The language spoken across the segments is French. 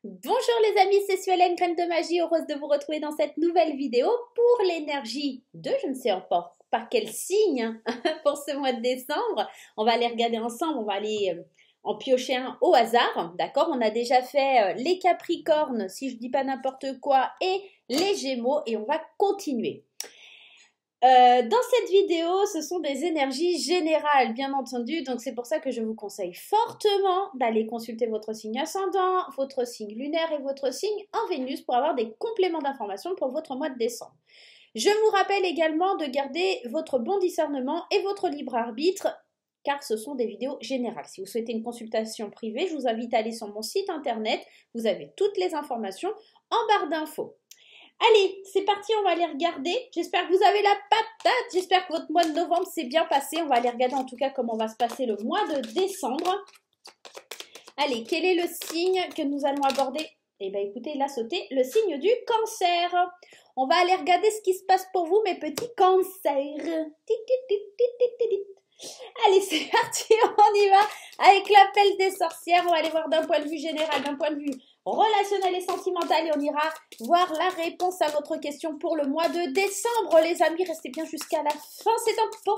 Bonjour les amis, c'est Suelen, Crème de Magie, heureuse de vous retrouver dans cette nouvelle vidéo pour l'énergie de je ne sais encore pas quel signe pour ce mois de décembre. On va aller regarder ensemble, on va aller en piocher un au hasard, d'accord? On a déjà fait les Capricornes, si je dis pas n'importe quoi, et les Gémeaux et on va continuer. Dans cette vidéo, ce sont des énergies générales, bien entendu, donc c'est pour ça que je vous conseille fortement d'aller consulter votre signe ascendant, votre signe lunaire et votre signe en Vénus pour avoir des compléments d'informations pour votre mois de décembre. Je vous rappelle également de garder votre bon discernement et votre libre arbitre, car ce sont des vidéos générales. Si vous souhaitez une consultation privée, je vous invite à aller sur mon site internet, vous avez toutes les informations en barre d'infos. Allez, c'est parti, on va aller regarder. J'espère que vous avez la patate. J'espère que votre mois de novembre s'est bien passé. On va aller regarder en tout cas comment va se passer le mois de décembre. Allez, quel est le signe que nous allons aborder? Eh bien, écoutez, il a sauté le signe du cancer. On va aller regarder ce qui se passe pour vous, mes petits cancers. Allez, c'est parti, on y va avec l'appel des sorcières. On va aller voir d'un point de vue général, d'un point de vue relationnel et sentimental et on ira voir la réponse à votre question pour le mois de décembre. Les amis, restez bien jusqu'à la fin, c'est important.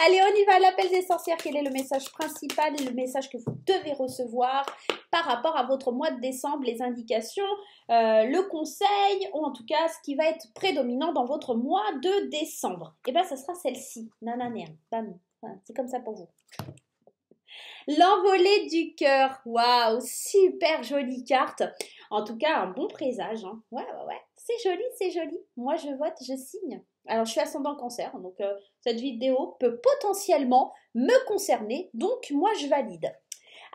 Allez, on y va, l'appel des sorcières. Quel est le message principal et le message que vous devez recevoir par rapport à votre mois de décembre, les indications, le conseil, ou en tout cas ce qui va être prédominant dans votre mois de décembre? Et bien, ce sera celle-ci. Nanana, bam, c'est comme ça pour vous. L'envolée du cœur. Waouh, super jolie carte. En tout cas, un bon présage. Hein. Ouais. C'est joli, c'est joli. Moi, je vote, je signe. Alors, je suis ascendant cancer, donc cette vidéo peut potentiellement me concerner. Donc, moi, je valide.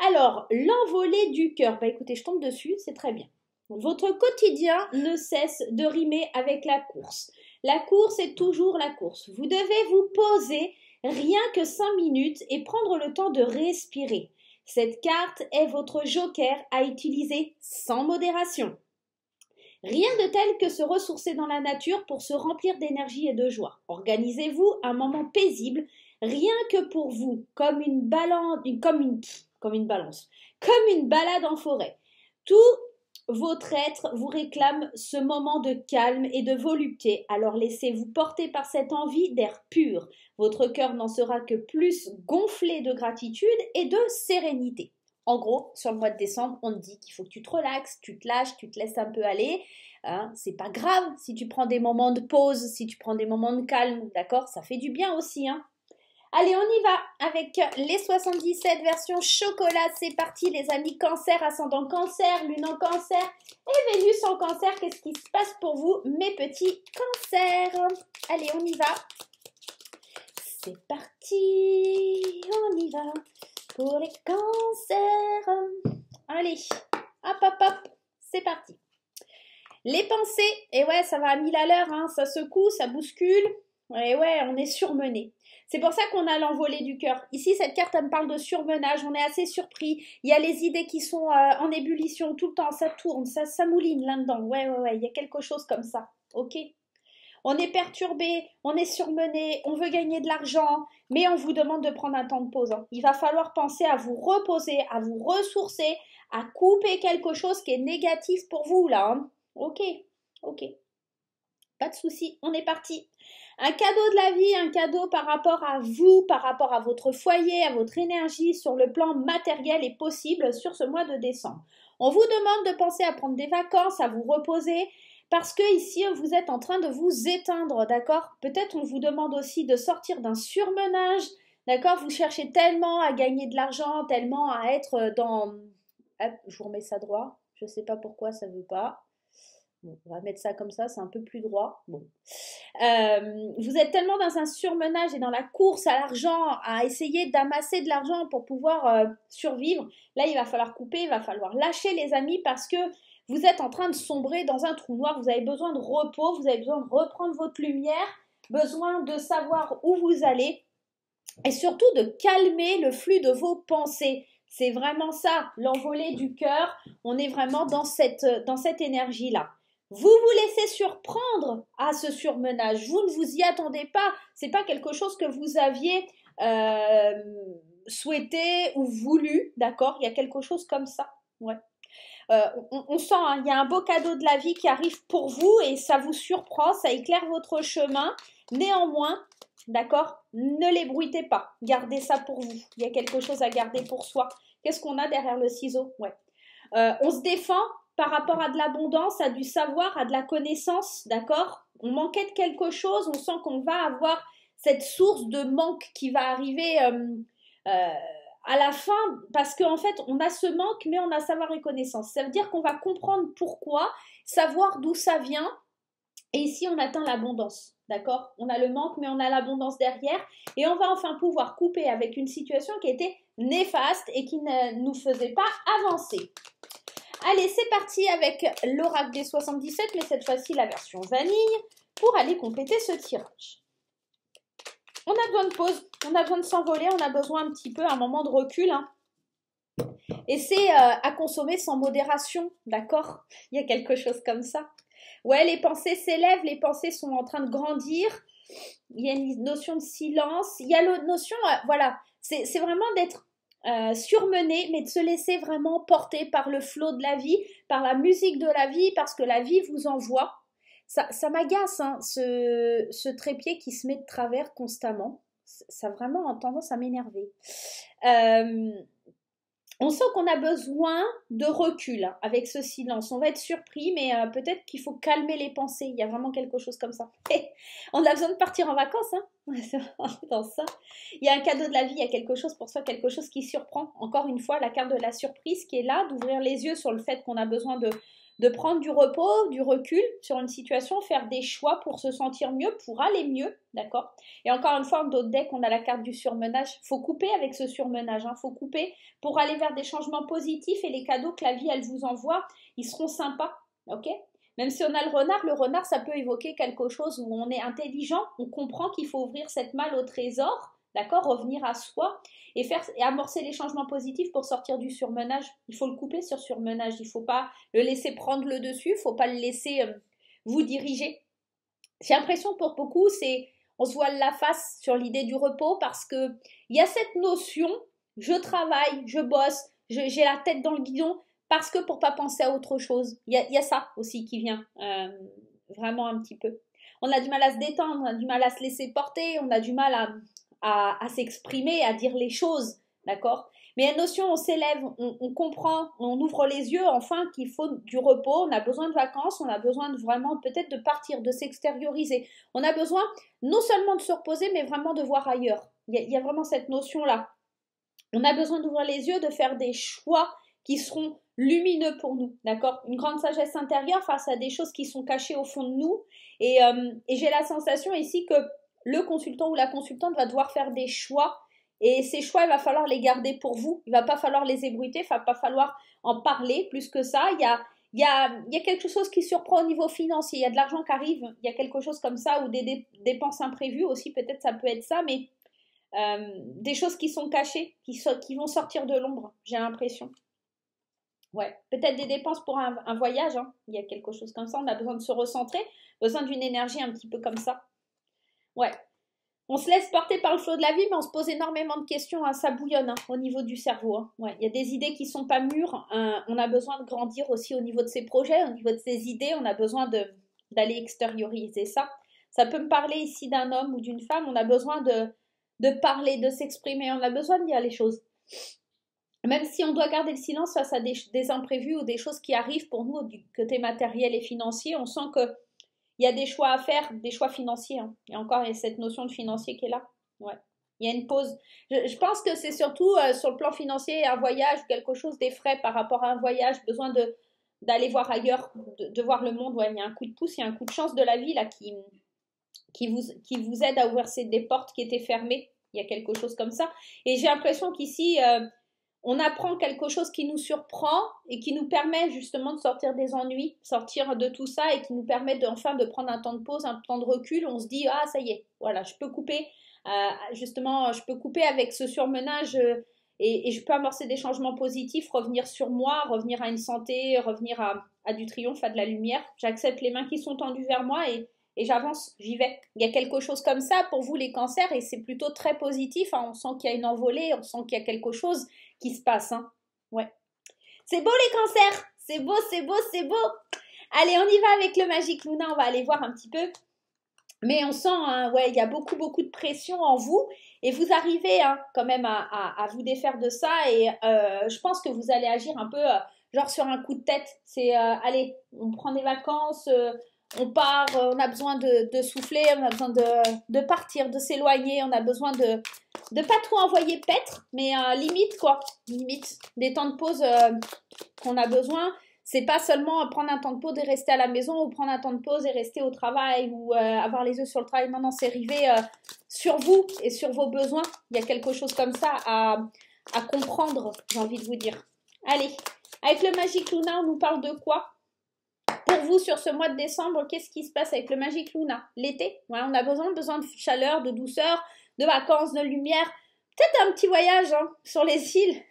Alors, l'envolée du cœur. Bah, écoutez, je tombe dessus, c'est très bien. Votre quotidien ne cesse de rimer avec la course. La course est toujours la course. Vous devez vous poser rien que 5 minutes et prendre le temps de respirer. Cette carte est votre joker à utiliser sans modération. Rien de tel que se ressourcer dans la nature pour se remplir d'énergie et de joie. Organisez-vous un moment paisible, rien que pour vous, comme une balance, comme une balade en forêt. Tout votre être vous réclame ce moment de calme et de volupté, alors laissez-vous porter par cette envie d'air pur. Votre cœur n'en sera que plus gonflé de gratitude et de sérénité. En gros, sur le mois de décembre, on te dit qu'il faut que tu te relaxes, tu te lâches, tu te laisses un peu aller. Hein, c'est pas grave si tu prends des moments de pause, si tu prends des moments de calme, d'accord? Ça fait du bien aussi, hein. Allez, on y va avec les 77 versions chocolat. C'est parti, les amis. Cancer, ascendant cancer, lune en cancer et Vénus en cancer. Qu'est-ce qui se passe pour vous, mes petits cancers? Allez, on y va. C'est parti, on y va pour les cancers. Allez, hop, c'est parti. Les pensées, et ouais, ça va à 1000 à l'heure, hein, ça secoue, ça bouscule. Et ouais, on est surmené. C'est pour ça qu'on a l'envolée du cœur. Ici, cette carte, elle me parle de surmenage. On est assez surpris. Il y a les idées qui sont en ébullition tout le temps. Ça tourne, ça mouline là-dedans. Ouais. Il y a quelque chose comme ça. Ok? On est perturbé, on est surmené, on veut gagner de l'argent, mais on vous demande de prendre un temps de pause. Hein. Il va falloir penser à vous reposer, à vous ressourcer, à couper quelque chose qui est négatif pour vous, là. Hein. Ok. Pas de souci, on est parti. Un cadeau de la vie, un cadeau par rapport à vous, par rapport à votre foyer, à votre énergie sur le plan matériel est possible sur ce mois de décembre. On vous demande de penser à prendre des vacances, à vous reposer, parce que ici vous êtes en train de vous éteindre, d'accord? Peut-être on vous demande aussi de sortir d'un surmenage, d'accord? Vous cherchez tellement à gagner de l'argent, tellement à être dans... Hop, je vous remets ça droit, je ne sais pas pourquoi ça ne veut pas. Bon, on va mettre ça comme ça, c'est un peu plus droit. Bon. Vous êtes tellement dans un surmenage et dans la course à l'argent, à essayer d'amasser de l'argent pour pouvoir survivre. Là, il va falloir couper, il va falloir lâcher les amis parce que vous êtes en train de sombrer dans un trou noir. Vous avez besoin de repos, vous avez besoin de reprendre votre lumière, besoin de savoir où vous allez et surtout de calmer le flux de vos pensées. C'est vraiment ça, l'envolée du cœur. On est vraiment dans cette énergie-là. Vous vous laissez surprendre à ce surmenage. Vous ne vous y attendez pas. C'est pas quelque chose que vous aviez souhaité ou voulu, d'accord? Il y a quelque chose comme ça. Ouais. On sent, hein, il y a un beau cadeau de la vie qui arrive pour vous et ça vous surprend, ça éclaire votre chemin. Néanmoins, d'accord, ne l'ébruitez pas. Gardez ça pour vous. Il y a quelque chose à garder pour soi. Qu'est-ce qu'on a derrière le ciseau? Ouais. On se défend par rapport à de l'abondance, à du savoir, à de la connaissance, d'accord? On manquait de quelque chose, on sent qu'on va avoir cette source de manque qui va arriver à la fin, parce qu'en fait, on a ce manque, mais on a savoir et connaissance. Ça veut dire qu'on va comprendre pourquoi, savoir d'où ça vient, et ici, on atteint l'abondance, d'accord? On a le manque, mais on a l'abondance derrière, et on va enfin pouvoir couper avec une situation qui était néfaste et qui ne nous faisait pas avancer. Allez, c'est parti avec l'oracle des 77, mais cette fois-ci la version vanille, pour aller compléter ce tirage. On a besoin de pause, on a besoin de s'envoler, on a besoin un petit peu, un moment de recul. Hein. Et c'est à consommer sans modération, d'accord? Il y a quelque chose comme ça. Ouais, les pensées s'élèvent, les pensées sont en train de grandir. Il y a une notion de silence. Il y a l'autre notion, voilà, c'est vraiment d'être surmené, mais de se laisser vraiment porter par le flot de la vie, par la musique de la vie, parce que la vie vous envoie. Ça m'agace, hein, ce trépied qui se met de travers constamment. Ça a vraiment tendance à m'énerver. On sent qu'on a besoin de recul hein, avec ce silence. On va être surpris, mais peut-être qu'il faut calmer les pensées. Il y a vraiment quelque chose comme ça. On a besoin de partir en vacances, hein. Dans ça. Il y a un cadeau de la vie, il y a quelque chose pour soi, quelque chose qui surprend. Encore une fois, la carte de la surprise qui est là, d'ouvrir les yeux sur le fait qu'on a besoin de prendre du repos, du recul sur une situation, faire des choix pour se sentir mieux, pour aller mieux, d'accord? Et encore une fois, en d'autres decks, on a la carte du surmenage. Il faut couper avec ce surmenage, hein. Faut couper pour aller vers des changements positifs et les cadeaux que la vie, elle vous envoie, ils seront sympas, ok? Même si on a le renard, ça peut évoquer quelque chose où on est intelligent, on comprend qu'il faut ouvrir cette malle au trésor, d'accord, revenir à soi et amorcer les changements positifs pour sortir du surmenage. Il faut le couper sur surmenage, il ne faut pas le laisser prendre le dessus, il ne faut pas le laisser vous diriger. J'ai l'impression pour beaucoup, on se voile la face sur l'idée du repos parce que il y a cette notion, je travaille, je bosse, j'ai la tête dans le guidon parce que pour pas penser à autre chose. Il y a ça aussi qui vient vraiment un petit peu. On a du mal à se détendre, on a du mal à se laisser porter, on a du mal à s'exprimer, à dire les choses, d'accord? Mais la notion, on s'élève, on comprend, on ouvre les yeux, enfin, qu'il faut du repos, on a besoin de vacances, on a besoin de vraiment peut-être de partir, de s'extérioriser. On a besoin non seulement de se reposer, mais vraiment de voir ailleurs. Il y a vraiment cette notion-là. On a besoin d'ouvrir les yeux, de faire des choix qui seront lumineux pour nous, d'accord? Une grande sagesse intérieure face à des choses qui sont cachées au fond de nous. Et j'ai la sensation ici que le consultant ou la consultante va devoir faire des choix et ces choix, il va falloir les garder pour vous. Il ne va pas falloir les ébruiter, il ne va pas falloir en parler plus que ça. Il y a quelque chose qui surprend au niveau financier. Il y a de l'argent qui arrive, il y a quelque chose comme ça ou des dépenses imprévues aussi, peut-être ça peut être ça, mais des choses qui sont cachées, qui vont sortir de l'ombre, j'ai l'impression. Ouais, peut-être des dépenses pour un voyage, hein. Il y a quelque chose comme ça, on a besoin de se recentrer, besoin d'une énergie un petit peu comme ça. Ouais, on se laisse porter par le flot de la vie, mais on se pose énormément de questions, hein. Ça bouillonne hein, au niveau du cerveau. Hein. Ouais, il y a des idées qui ne sont pas mûres, hein. On a besoin de grandir aussi au niveau de ses projets, au niveau de ses idées, on a besoin d'aller extérioriser ça. Ça peut me parler ici d'un homme ou d'une femme, on a besoin de parler, de s'exprimer, on a besoin de dire les choses. Même si on doit garder le silence face à des imprévus ou des choses qui arrivent pour nous du côté matériel et financier, on sent que il y a des choix à faire, des choix financiers. Hein. Et encore, il y a cette notion de financier qui est là. Ouais. Il y a une pause. Je pense que c'est surtout sur le plan financier, un voyage ou quelque chose, des frais par rapport à un voyage, besoin d'aller voir ailleurs, de voir le monde. Ouais, il y a un coup de pouce, il y a un coup de chance de la vie là qui vous aide à ouvrir des portes qui étaient fermées. Il y a quelque chose comme ça. Et j'ai l'impression qu'ici, on apprend quelque chose qui nous surprend et qui nous permet justement de sortir des ennuis, sortir de tout ça et qui nous permet enfin de prendre un temps de pause, un temps de recul. On se dit, ah ça y est, voilà, je peux couper, justement, je peux couper avec ce surmenage et je peux amorcer des changements positifs, revenir sur moi, revenir à une santé, revenir à du triomphe, à de la lumière. J'accepte les mains qui sont tendues vers moi et j'avance, j'y vais. Il y a quelque chose comme ça pour vous les cancers et c'est plutôt très positif. Hein. On sent qu'il y a une envolée, on sent qu'il y a quelque chose qui se passe. Hein. Ouais. C'est beau les cancers. C'est beau, c'est beau, c'est beau. Allez, on y va avec le Magic Luna. On va aller voir un petit peu. Mais on sent, hein, ouais, il y a beaucoup, beaucoup de pression en vous. Et vous arrivez hein, quand même à vous défaire de ça. Et je pense que vous allez agir un peu genre sur un coup de tête. C'est, allez, on prend des vacances, on part, on a besoin de souffler, on a besoin de partir, de s'éloigner. On a besoin de pas tout envoyer paître, mais limite, quoi. Limite, des temps de pause qu'on a besoin. C'est pas seulement prendre un temps de pause et rester à la maison ou prendre un temps de pause et rester au travail ou avoir les yeux sur le travail. Non, non, c'est arriver sur vous et sur vos besoins. Il y a quelque chose comme ça à comprendre, j'ai envie de vous dire. Allez, avec le Magic Luna, on nous parle de quoi? Pour vous, sur ce mois de décembre, qu'est-ce qui se passe avec le Magic Luna? L'été, ouais, on a besoin de chaleur, de douceur, de vacances, de lumière. Peut-être un petit voyage hein, sur les îles.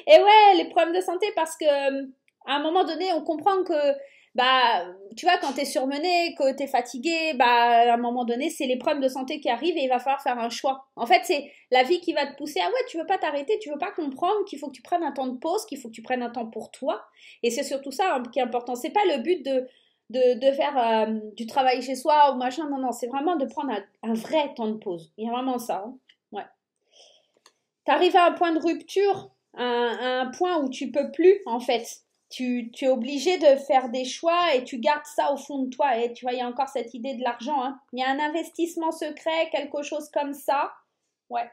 Et ouais, les problèmes de santé parce que à un moment donné, on comprend que, bah, tu vois, quand t'es surmené, que t'es fatigué, bah, à un moment donné, c'est les problèmes de santé qui arrivent et il va falloir faire un choix. En fait, c'est la vie qui va te pousser. Ah ouais, tu veux pas t'arrêter, tu veux pas comprendre qu'il faut que tu prennes un temps de pause, qu'il faut que tu prennes un temps pour toi. Et c'est surtout ça hein, qui est important. C'est pas le but de faire du travail chez soi ou machin. Non, non, c'est vraiment de prendre un vrai temps de pause. Il y a vraiment ça. Hein. Ouais. T'arrives à un point de rupture, à un point où tu peux plus, en fait. Tu es obligé de faire des choix et tu gardes ça au fond de toi. Et tu vois, il y a encore cette idée de l'argent. Hein. Il y a un investissement secret, quelque chose comme ça. Ouais.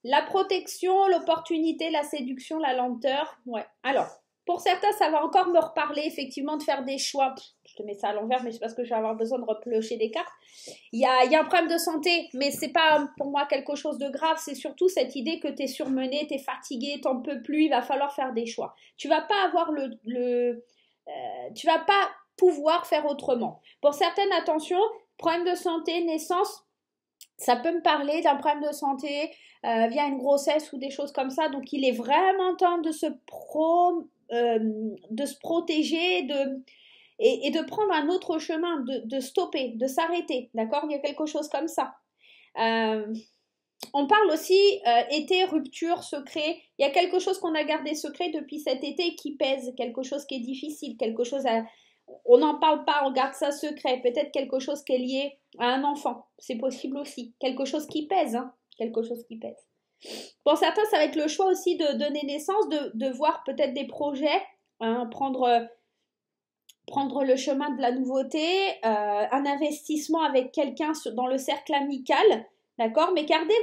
La protection, l'opportunité, la séduction, la lenteur. Ouais. Alors, pour certains, ça va encore me reparler effectivement de faire des choix. Je te mets ça à l'envers, mais c'est parce que je vais avoir besoin de repiocher des cartes. Il y a un problème de santé, mais c'est pas pour moi quelque chose de grave. C'est surtout cette idée que tu es surmené, tu es fatigué, t'en peux plus. Il va falloir faire des choix. Tu vas pas avoir tu vas pas pouvoir faire autrement. Pour certaines, attention, problème de santé, naissance. Ça peut me parler d'un problème de santé via une grossesse ou des choses comme ça. Donc, il est vraiment temps de se protéger et de prendre un autre chemin, de stopper, de s'arrêter. D'accord? Il y a quelque chose comme ça. On parle aussi été, rupture, secret. Il y a quelque chose qu'on a gardé secret depuis cet été qui pèse, quelque chose qui est difficile, quelque chose à... On n'en parle pas, on garde ça secret. Peut-être quelque chose qui est lié à un enfant. C'est possible aussi. Quelque chose qui pèse, hein. Quelque chose qui pèse. Pour certains, ça va être le choix aussi de donner naissance, de voir peut-être des projets, hein, prendre le chemin de la nouveauté, un investissement avec quelqu'un dans le cercle amical, d'accord? Mais gardez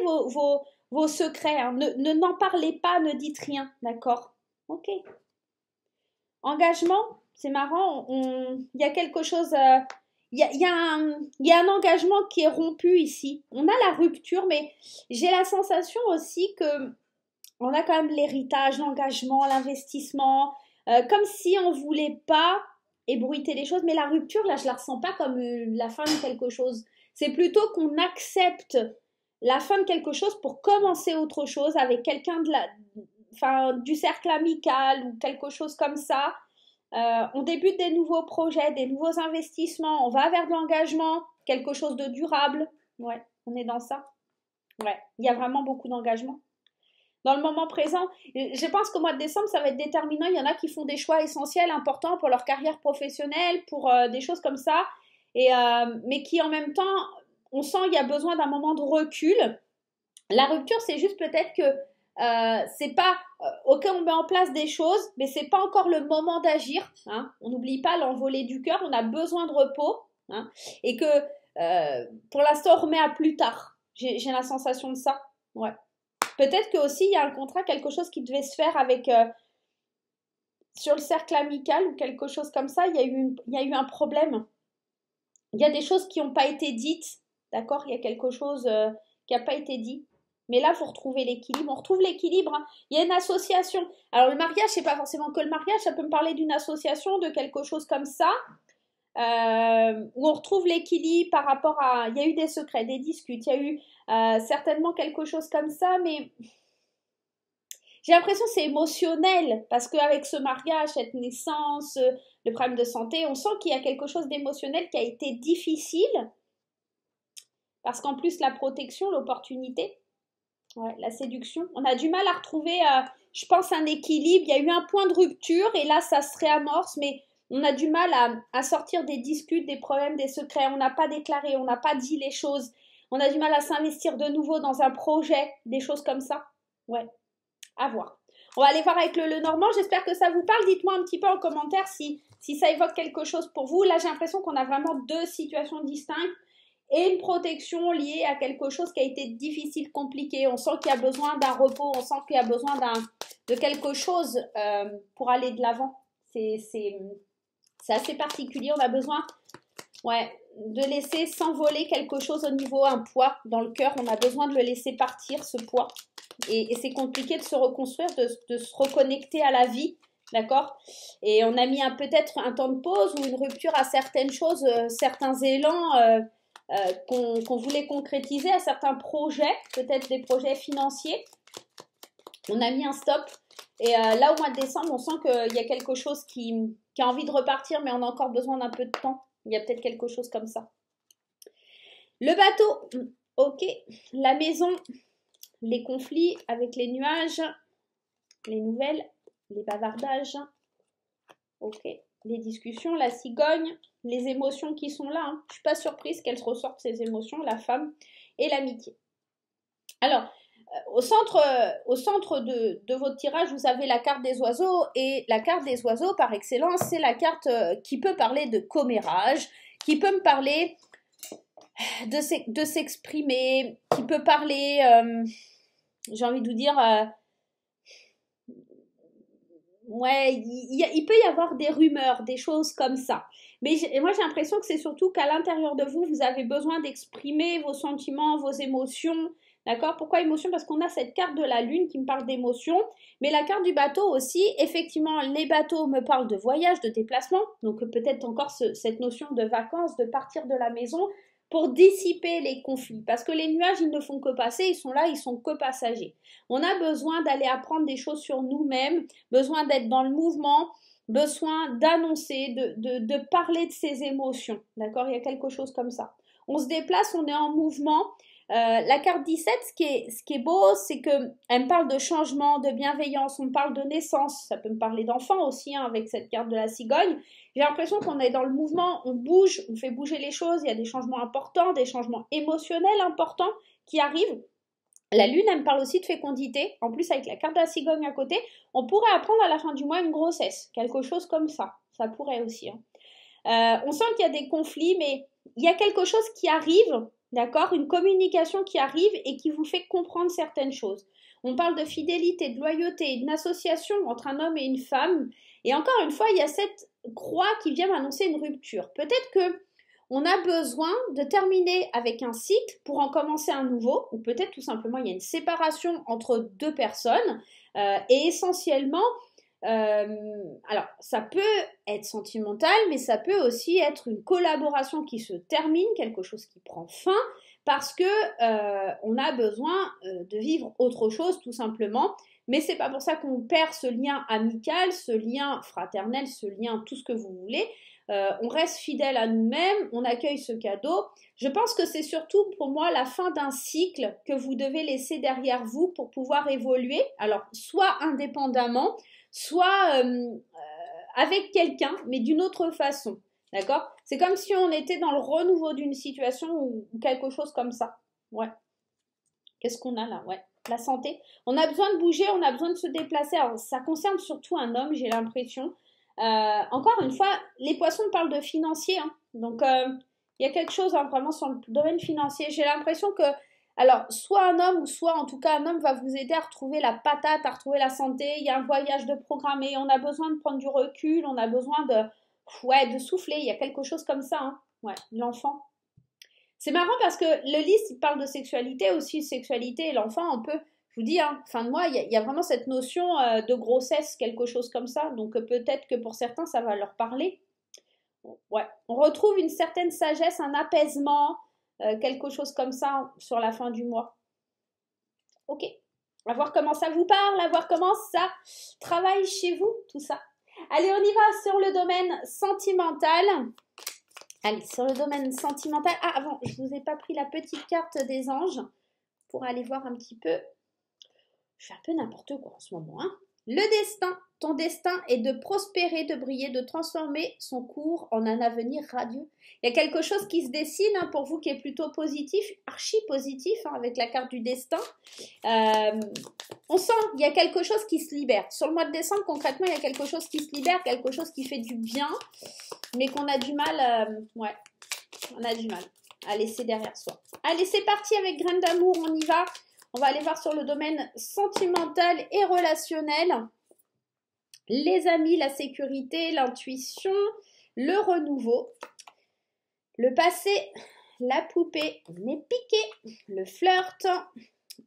vos secrets, hein. N'en parlez pas, ne dites rien, d'accord? Ok. Engagement, c'est marrant, il y a quelque chose, il y a un engagement qui est rompu ici. On a la rupture, mais j'ai la sensation aussi que on a quand même l'héritage, l'engagement, l'investissement, comme si on voulait pas ébruiter les choses, mais la rupture, là, je la ressens pas comme la fin de quelque chose. C'est plutôt qu'on accepte la fin de quelque chose pour commencer autre chose avec quelqu'un du cercle amical ou quelque chose comme ça. On débute des nouveaux projets, des nouveaux investissements, on va vers de l'engagement, quelque chose de durable. Ouais, on est dans ça. Ouais, il y a vraiment beaucoup d'engagement. Dans le moment présent, je pense qu'au mois de décembre, ça va être déterminant. Il y en a qui font des choix essentiels, importants pour leur carrière professionnelle, pour des choses comme ça, mais qui en même temps, on sent qu'il y a besoin d'un moment de recul. La rupture, c'est juste peut-être que c'est pas ok, on met en place des choses, mais c'est pas encore le moment d'agir. Hein. On n'oublie pas l'envolée du cœur. On a besoin de repos, hein, et que pour l'instant, on remet à plus tard. J'ai la sensation de ça. Ouais. Peut-être que aussi il y a un contrat, quelque chose qui devait se faire avec sur le cercle amical ou quelque chose comme ça. Il y a eu un problème. Il y a des choses qui n'ont pas été dites, d'accord? Il y a quelque chose qui n'a pas été dit. Mais là, il faut retrouver l'équilibre. On retrouve l'équilibre. Hein. Il y a une association. Alors le mariage, c'est pas forcément que le mariage. Ça peut me parler d'une association, de quelque chose comme ça. Où on retrouve l'équilibre par rapport à... Il y a eu des secrets, des disputes, il y a eu certainement quelque chose comme ça, mais j'ai l'impression que c'est émotionnel, parce qu'avec ce mariage, cette naissance, le problème de santé, on sent qu'il y a quelque chose d'émotionnel qui a été difficile, parce qu'en plus, la protection, l'opportunité, ouais, la séduction, on a du mal à retrouver je pense, un équilibre. Il y a eu un point de rupture et là, ça se réamorce, mais on a du mal à sortir des disputes, des problèmes, des secrets. On n'a pas déclaré, on n'a pas dit les choses. On a du mal à s'investir de nouveau dans un projet, des choses comme ça. Ouais, à voir. On va aller voir avec le Lenormand. J'espère que ça vous parle. Dites-moi un petit peu en commentaire si ça évoque quelque chose pour vous. Là, j'ai l'impression qu'on a vraiment deux situations distinctes et une protection liée à quelque chose qui a été difficile, compliqué. On sent qu'il y a besoin d'un repos, on sent qu'il y a besoin de quelque chose pour aller de l'avant. C'est assez particulier. On a besoin de laisser s'envoler quelque chose au niveau, un poids dans le cœur. On a besoin de le laisser partir, ce poids. Et c'est compliqué de se reconstruire, de se reconnecter à la vie, d'accord? Et on a mis peut-être un temps de pause ou une rupture à certaines choses, certains élans qu'on voulait concrétiser, à certains projets, peut-être des projets financiers. On a mis un stop. Et là, au mois de décembre, on sent qu'il y a quelque chose qui a envie de repartir, mais on a encore besoin d'un peu de temps. Il y a peut-être quelque chose comme ça. Le bateau, ok. La maison, les conflits avec les nuages, les nouvelles, les bavardages, ok. Les discussions, la cigogne, les émotions qui sont là. Hein. Je ne suis pas surprise qu'elles ressortent, ces émotions, la femme et l'amitié. Alors, au centre de votre tirage, vous avez la carte des oiseaux. Et la carte des oiseaux, par excellence, c'est la carte qui peut parler de commérage, qui peut me parler de s'exprimer, qui peut parler, j'ai envie de vous dire, il peut y avoir des rumeurs, des choses comme ça. Mais moi, j'ai l'impression que c'est surtout qu'à l'intérieur de vous, vous avez besoin d'exprimer vos sentiments, vos émotions. D'accord? Pourquoi émotion? Parce qu'on a cette carte de la lune qui me parle d'émotion, mais la carte du bateau aussi, effectivement, les bateaux me parlent de voyage, de déplacement, donc peut-être encore cette notion de vacances, de partir de la maison pour dissiper les conflits. Parce que les nuages, ils ne font que passer, ils sont là, ils sont que passagers. On a besoin d'aller apprendre des choses sur nous-mêmes, besoin d'être dans le mouvement, besoin d'annoncer, de parler de ses émotions. D'accord? Il y a quelque chose comme ça. On se déplace, on est en mouvement. La carte 17, ce qui est beau, c'est qu'elle me parle de changement, de bienveillance, on me parle de naissance, ça peut me parler d'enfant aussi hein, avec cette carte de la cigogne. J'ai l'impression qu'on est dans le mouvement, on bouge, on fait bouger les choses, il y a des changements importants, des changements émotionnels importants qui arrivent. La lune, elle me parle aussi de fécondité, en plus avec la carte de la cigogne à côté, on pourrait apprendre à la fin du mois une grossesse, quelque chose comme ça pourrait aussi. Hein. On sent qu'il y a des conflits, mais il y a quelque chose qui arrive. D'accord? Une communication qui arrive et qui vous fait comprendre certaines choses. On parle de fidélité, de loyauté, d'une association entre un homme et une femme. Et encore une fois, il y a cette croix qui vient m'annoncer une rupture. Peut-être que on a besoin de terminer avec un cycle pour en commencer un nouveau, ou peut-être tout simplement il y a une séparation entre deux personnes et essentiellement alors, ça peut être sentimental, mais ça peut aussi être une collaboration qui se termine, quelque chose qui prend fin, parce que on a besoin de vivre autre chose, tout simplement. Mais c'est pas pour ça qu'on perd ce lien amical, ce lien fraternel, ce lien tout ce que vous voulez. On reste fidèle à nous-mêmes, on accueille ce cadeau. Je pense que c'est surtout pour moi la fin d'un cycle que vous devez laisser derrière vous pour pouvoir évoluer. Alors, soit indépendamment, soit avec quelqu'un, mais d'une autre façon. D'accord? C'est comme si on était dans le renouveau d'une situation ou quelque chose comme ça. Ouais. Qu'est-ce qu'on a là? Ouais. La santé. On a besoin de bouger, on a besoin de se déplacer. Alors, ça concerne surtout un homme, j'ai l'impression. Encore une fois, les poissons parlent de financier. Hein. Donc, il y a quelque chose hein, vraiment sur le domaine financier. J'ai l'impression que alors, soit un homme, ou soit en tout cas un homme va vous aider à retrouver la patate, à retrouver la santé. Il y a un voyage de programmer, on a besoin de prendre du recul, on a besoin de souffler. Il y a quelque chose comme ça. Hein. Ouais, l'enfant. C'est marrant parce que le livre, il parle de sexualité aussi, sexualité et l'enfant, on peut, je vous dis, hein, fin de mois, il y a vraiment cette notion de grossesse, quelque chose comme ça. Donc peut-être que pour certains, ça va leur parler. Ouais, on retrouve une certaine sagesse, un apaisement, quelque chose comme ça sur la fin du mois. Ok, à voir comment ça vous parle, à voir comment ça travaille chez vous, tout ça. Allez, on y va sur le domaine sentimental. Allez, sur le domaine sentimental. Ah, avant, je ne vous ai pas pris la petite carte des anges pour aller voir un petit peu. Je fais un peu n'importe quoi en ce moment, hein. Le destin. Ton destin est de prospérer, de briller, de transformer son cours en un avenir radieux. Il y a quelque chose qui se dessine hein, pour vous qui est plutôt positif, archi positif hein, avec la carte du destin. On sent qu'il y a quelque chose qui se libère. Sur le mois de décembre, concrètement, il y a quelque chose qui se libère, quelque chose qui fait du bien, mais qu'on a du mal, ouais, on a du mal à laisser derrière soi. Allez, c'est parti avec Graines d'amour, on y va. On va aller voir sur le domaine sentimental et relationnel. Les amis, la sécurité, l'intuition, le renouveau, le passé, la poupée, on est piqué, le flirt,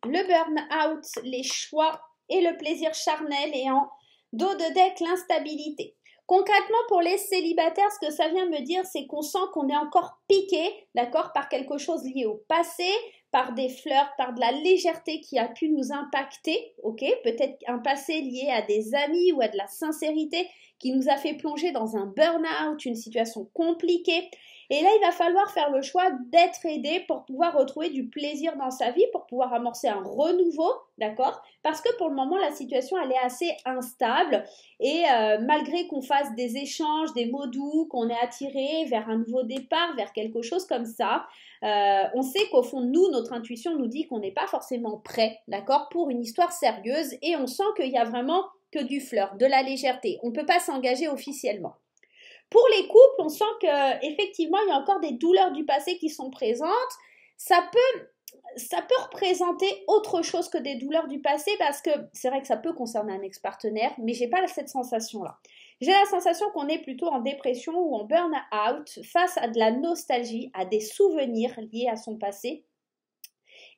le burn-out, les choix et le plaisir charnel et en dos de deck, l'instabilité. Concrètement, pour les célibataires, ce que ça vient me dire, c'est qu'on sent qu'on est encore piqué, d'accord, par quelque chose lié au passé, par des flirts, par de la légèreté qui a pu nous impacter, ok, peut-être un passé lié à des amis ou à de la sincérité qui nous a fait plonger dans un burn-out, une situation compliquée. Et là, il va falloir faire le choix d'être aidé pour pouvoir retrouver du plaisir dans sa vie, pour pouvoir amorcer un renouveau, d'accord? Parce que pour le moment, la situation, elle est assez instable et malgré qu'on fasse des échanges, des mots doux, qu'on est attiré vers un nouveau départ, vers quelque chose comme ça, on sait qu'au fond de nous, notre intuition nous dit qu'on n'est pas forcément prêt, d'accord, pour une histoire sérieuse et on sent qu'il y a vraiment que du flirt, de la légèreté. On ne peut pas s'engager officiellement. Pour les couples, on sent qu'effectivement, il y a encore des douleurs du passé qui sont présentes. Ça peut représenter autre chose que des douleurs du passé parce que c'est vrai que ça peut concerner un ex-partenaire, mais j'ai pas cette sensation-là. J'ai la sensation qu'on est plutôt en dépression ou en burn-out face à de la nostalgie, à des souvenirs liés à son passé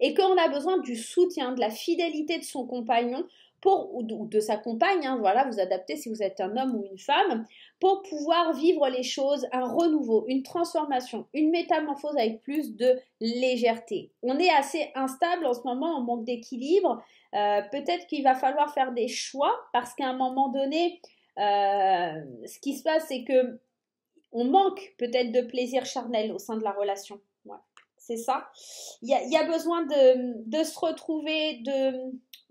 et qu'on a besoin du soutien, de la fidélité de son compagnon ou de sa compagne, hein, voilà, vous adaptez si vous êtes un homme ou une femme, pour pouvoir vivre les choses, un renouveau, une transformation, une métamorphose avec plus de légèreté. On est assez instable en ce moment, on manque d'équilibre, peut-être qu'il va falloir faire des choix, parce qu'à un moment donné, ce qui se passe, c'est que on manque peut-être de plaisir charnel au sein de la relation. Ouais, c'est ça. Il y a besoin de se retrouver,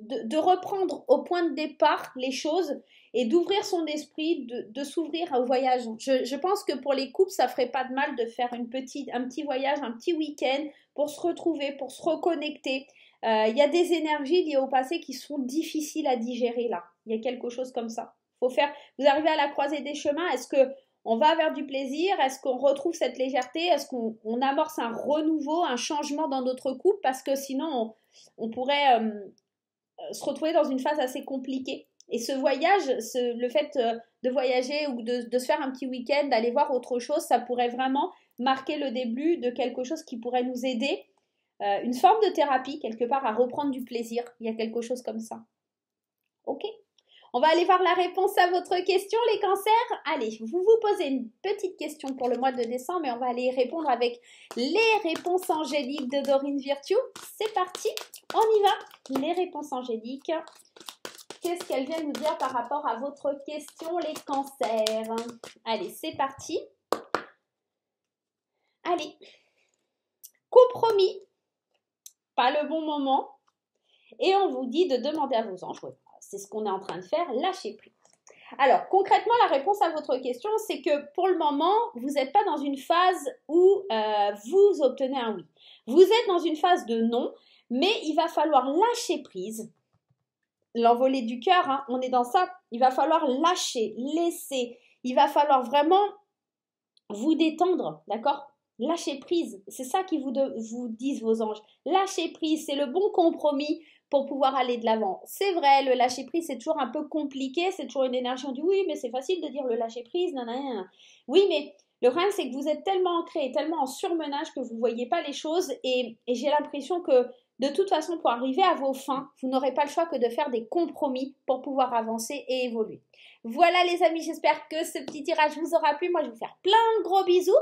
de reprendre au point de départ les choses et d'ouvrir son esprit, de s'ouvrir au voyage. Je pense que pour les couples, ça ferait pas de mal de faire un petit voyage, un petit week-end pour se retrouver, pour se reconnecter. Il y a des énergies liées au passé qui sont difficiles à digérer là. Il y a quelque chose comme ça. Vous arrivez à la croisée des chemins, est-ce que on va vers du plaisir? Est-ce qu'on retrouve cette légèreté? Est-ce qu'on amorce un renouveau, un changement dans notre couple? Parce que sinon, on pourrait se retrouver dans une phase assez compliquée. Et ce voyage, le fait de voyager ou de se faire un petit week-end, d'aller voir autre chose, ça pourrait vraiment marquer le début de quelque chose qui pourrait nous aider. Une forme de thérapie, quelque part, à reprendre du plaisir. Il y a quelque chose comme ça. Ok. On va aller voir la réponse à votre question, les cancers. Allez, vous vous posez une petite question pour le mois de décembre et on va aller répondre avec les réponses angéliques de Dorine Virtue. C'est parti, on y va. Les réponses angéliques. Qu'est-ce qu'elles viennent nous dire par rapport à votre question, les cancers? Allez, c'est parti. Allez. Compromis. Pas le bon moment. Et on vous dit de demander à vos anges, c'est ce qu'on est en train de faire, lâchez prise. Alors, concrètement, la réponse à votre question, c'est que pour le moment, vous n'êtes pas dans une phase où vous obtenez un oui. Vous êtes dans une phase de non, mais il va falloir lâcher prise. L'envolée du cœur, hein, on est dans ça. Il va falloir lâcher, laisser. Il va falloir vraiment vous détendre, d'accord? Lâcher prise. C'est ça qui vous disent vos anges. Lâcher prise, c'est le bon compromis pour pouvoir aller de l'avant. C'est vrai, le lâcher prise, c'est toujours un peu compliqué, c'est toujours une énergie, on dit oui, mais c'est facile de dire le lâcher prise, nanana. Oui, mais le problème, c'est que vous êtes tellement ancré, tellement en surmenage que vous ne voyez pas les choses et j'ai l'impression que de toute façon, pour arriver à vos fins, vous n'aurez pas le choix que de faire des compromis pour pouvoir avancer et évoluer. Voilà les amis, j'espère que ce petit tirage vous aura plu. Moi, je vais vous faire plein de gros bisous.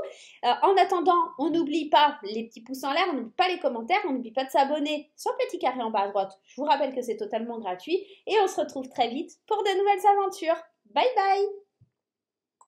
En attendant, on n'oublie pas les petits pouces en l'air, on n'oublie pas les commentaires, on n'oublie pas de s'abonner sur le petit carré en bas à droite. Je vous rappelle que c'est totalement gratuit et on se retrouve très vite pour de nouvelles aventures. Bye bye!